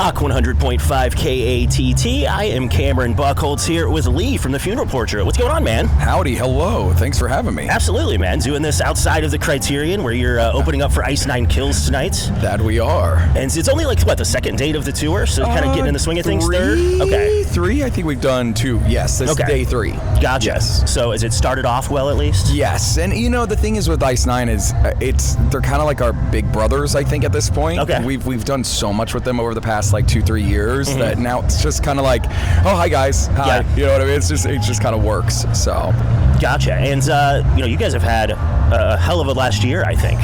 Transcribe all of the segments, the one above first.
Rock 100.5 KATT. I am Cameron Buchholtz here with Lee from the Funeral Portrait. What's going on, man? Howdy, hello. Thanks for having me. Absolutely, man. Doing this outside of the Criterion where you're opening up for Ice Nine Kills tonight. That we are. And it's only like, what, the second date of the tour? So kind of getting in the swing of things third? Okay. Three? I think we've done two. Yes, this is day 3. Gotcha. Yes. So has it started off well at least? Yes. And you know, the thing is with Ice Nine is they're kind of like our big brothers, I think, at this point. Okay. We've done so much with them over the past like 2-3 years that now it's just kind of like, oh, hi guys. Hi. Yeah. You know what I mean? It just kind of works. So. Gotcha. And you guys have had a hell of a last year, I think.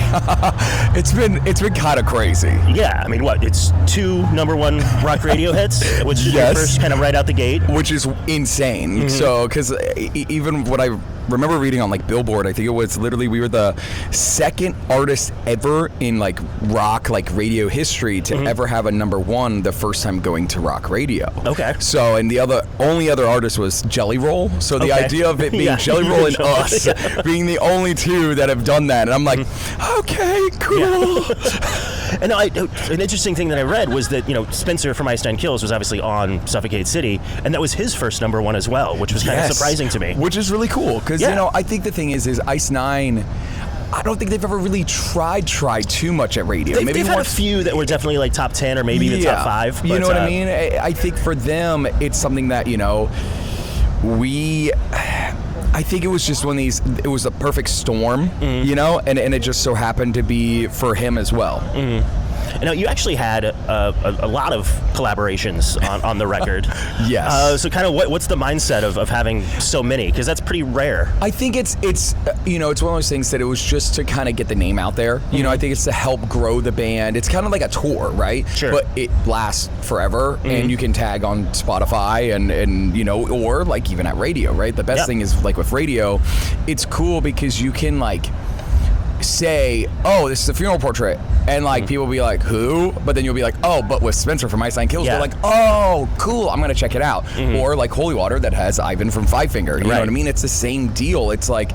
It's been kind of crazy. Yeah, I mean, what? It's 2 #1 rock radio hits, which is your first kind of right out the gate, which is insane. So, because even what I remember reading on like Billboard, I think it was literally we were the second artist ever in like rock like radio history to ever have a #1 the first time going to rock radio. Okay. So, and the only other artist was Jelly Roll. So the idea of it being Jelly Roll and us being the only 2 that have done that, and I'm like, okay, cool. Yeah. And an interesting thing that I read was that Spencer from Ice Nine Kills was obviously on Suffocate City, and that was his first #1 as well, which was kind of surprising to me. Which is really cool because I think the thing is Ice Nine, I don't think they've ever really tried too much at radio. They've had a few that were dedefinitely like top 10 or maybe even top 5. But, you know what I mean? I think for them, it's something that I think it was just it was a perfect storm, and it just so happened to be for him as well. Now, you actually had a lot of collaborations on the record. Yes. So kind of what's the mindset of having so many? Because that's pretty rare. I think it's one of those things that it was just to kind of get the name out there. I think it's to help grow the band. It's kind of like a tour, right? Sure. But it lasts forever, and you can tag on Spotify and or like even at radio, right? The best thing is like with radio, it's cool because you can like say, oh, this is a Funeral Portrait, and like people will be like, who? But then you'll be like, oh, but with Spencer from Ice Nine Kills, they're like, oh, cool, I'm gonna check it out. Or like Holy Water that has Ivan from Five Finger. You know what I mean? It's the same deal. It's like,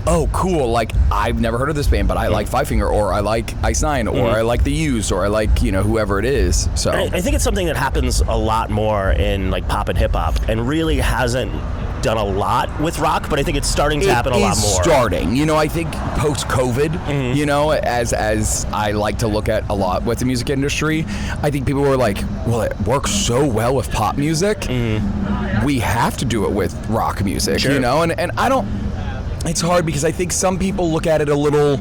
oh, cool, like I've never heard of this band, but I like Five Finger, or I like Ice Nine, or I like The Used, or I like whoever it is. So I think it's something that happens a lot more in like pop and hip hop, and really hasn't done a lot with rock, but I think it's starting to happen a lot more. Starting, I think post-COVID, as I like to look at a lot with the music industry, I think people were like, well, it works so well with pop music, we have to do it with rock music, and I don't, it's hard because I think some people look at it a little,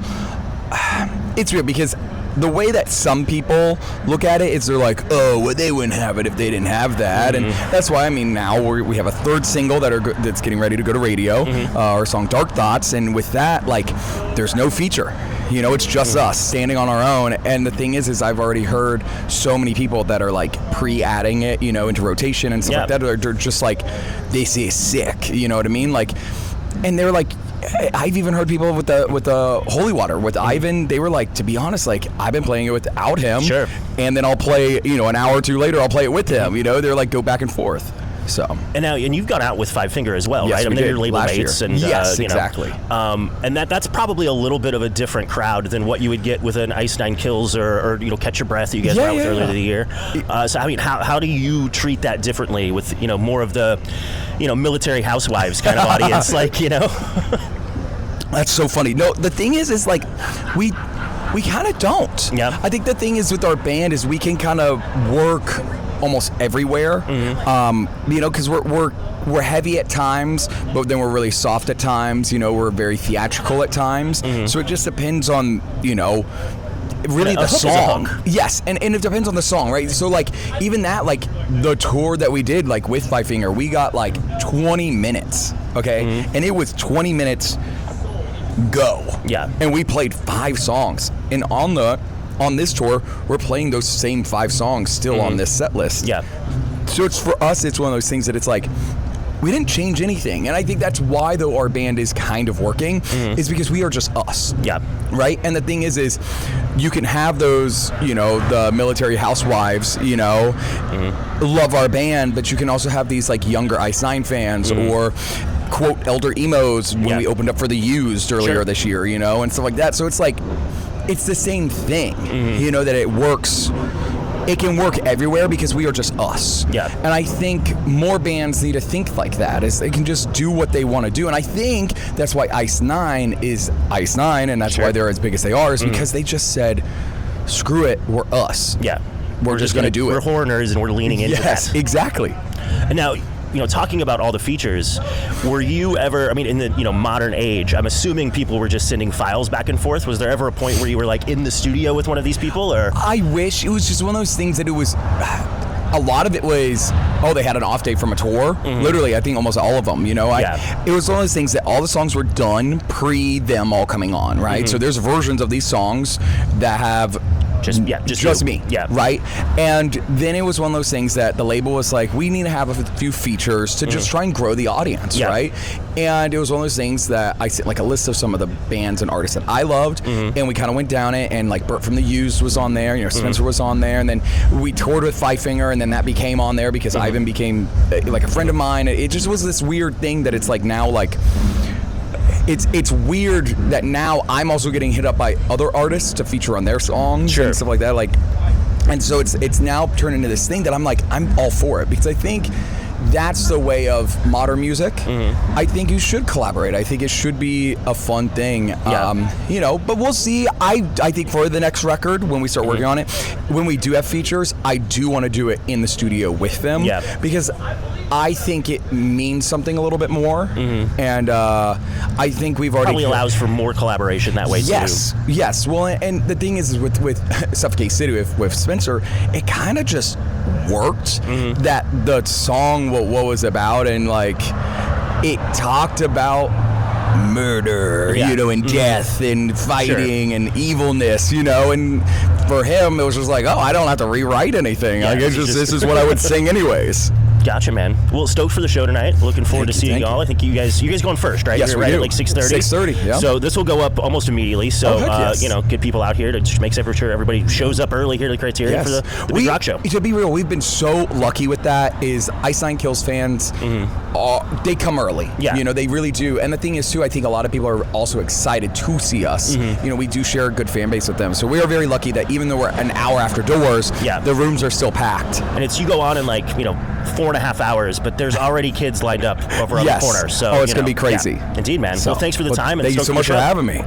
it's weird because the way that some people look at it is they're like, oh, well, they wouldn't have it if they didn't have that. And that's why, now we have a 3rd single that's getting ready to go to radio, our song Dark Thoughts. And with that, like, there's no feature. It's just us standing on our own. And the thing is I've already heard so many people that are like pre-adding it, into rotation and stuff like that. They're just like, this is sick. You know what I mean? Like, and they're like, I've even heard people with the Holy Water with Ivan. They were like, to be honest, like I've been playing it without him, and then I'll play, an hour or 2 later, I'll play it with him. They're like go back and forth. So and you've gone out with Five Finger as well, right? Yes, they're your label mates, and yes, exactly. And that's probably a little bit of a different crowd than what you would get with an Ice Nine Kills or Catch Your Breath that you guys were out with earlier in the year. So I mean, how do you treat that differently with more of the military housewives kind of audience, like That's so funny. No, the thing is like we kind of don't. Yeah. I think the thing is with our band is we can kind of work almost everywhere. Because we're heavy at times, but then we're really soft at times. We're very theatrical at times. So it just depends on really the song. Yes, and it depends on the song, right? So like even that, like the tour that we did like with Five Finger, we got like 20 minutes, okay? And it was 20 minutes go. Yeah. And we played 5 songs. And on this tour, we're playing those same 5 songs still on this set list. Yeah. So it's for us, it's one of those things that it's like, we didn't change anything. And I think that's why, though, our band is kind of working, is because we are just us. Yeah. Right? And the thing is you can have those, the military housewives, love our band, but you can also have these, like, younger Ice Nine fans or, quote, elder emos when we opened up for The Used earlier this year, and stuff like that. So it's like, it's the same thing, that it works it can work everywhere because we are just us. Yeah. And I think more bands need to think like that, is they can just do what they want to do. And I think that's why Ice Nine is Ice Nine, and that's why they're as big as they are, is because they just said, screw it, we're us. Yeah. We're just going to do it. We're Horners, and we're leaning into that. Yes, exactly. And now, talking about all the features, were you ever, in the, modern age, I'm assuming people were just sending files back and forth. Was there ever a point where you were like in the studio with one of these people, or? I wish. It was just one of those things that it was, a lot of it was, they had an off date from a tour. Literally, I think almost all of them, It was one of those things that all the songs were done pre them all coming on, right? So there's versions of these songs that have just me, right? And then it was one of those things that the label was like, we need to have a few features to just try and grow the audience, right? And it was one of those things that I sent like a list of some of the bands and artists that I loved, and we kind of went down it, and like Bert from the Used was on there, Spencer was on there, and then we toured with Five Finger, and then that became on there because Ivan became like a friend of mine. It just was this weird thing that it's like now like, it's weird that now I'm also getting hit up by other artists to feature on their songs and stuff like that. Like, and so it's now turned into this thing that I'm like, I'm all for it, because I think that's the way of modern music. I think you should collaborate. I think it should be a fun thing. But we'll see. I think for the next record, when we start working on it, when we do have features, I do want to do it in the studio with them, because I think it means something a little bit more, and I think we've already probably allows for more collaboration that way too. Yes. Well, and the thing is with Suffocate City with Spencer, it kind of just worked that the song what was about, and like it talked about murder, and death and fighting and evilness, and for him it was just like, I don't have to rewrite anything. I guess this is what I would sing anyways. Gotcha, man. Well, stoked for the show tonight. Looking forward to seeing y'all. I think you guys going first, right? Yes, You're we right do. at like 6:30. 6:30. Yeah. So this will go up almost immediately. So get people out here to just make sure everybody shows up early here to Criterion for the big rock show. To be real, we've been so lucky with that. Is Ice Nine Kills fans? They come early. Yeah. They really do. And the thing is too, I think a lot of people are also excited to see us. We do share a good fan base with them. So we are very lucky that even though we're an hour after doors, the rooms are still packed. And you go on in 4.5 hours, but there's already kids lined up over on the corner. So it's going to be crazy. Indeed, man. So, well, thanks for the time. And thank you so much for having me.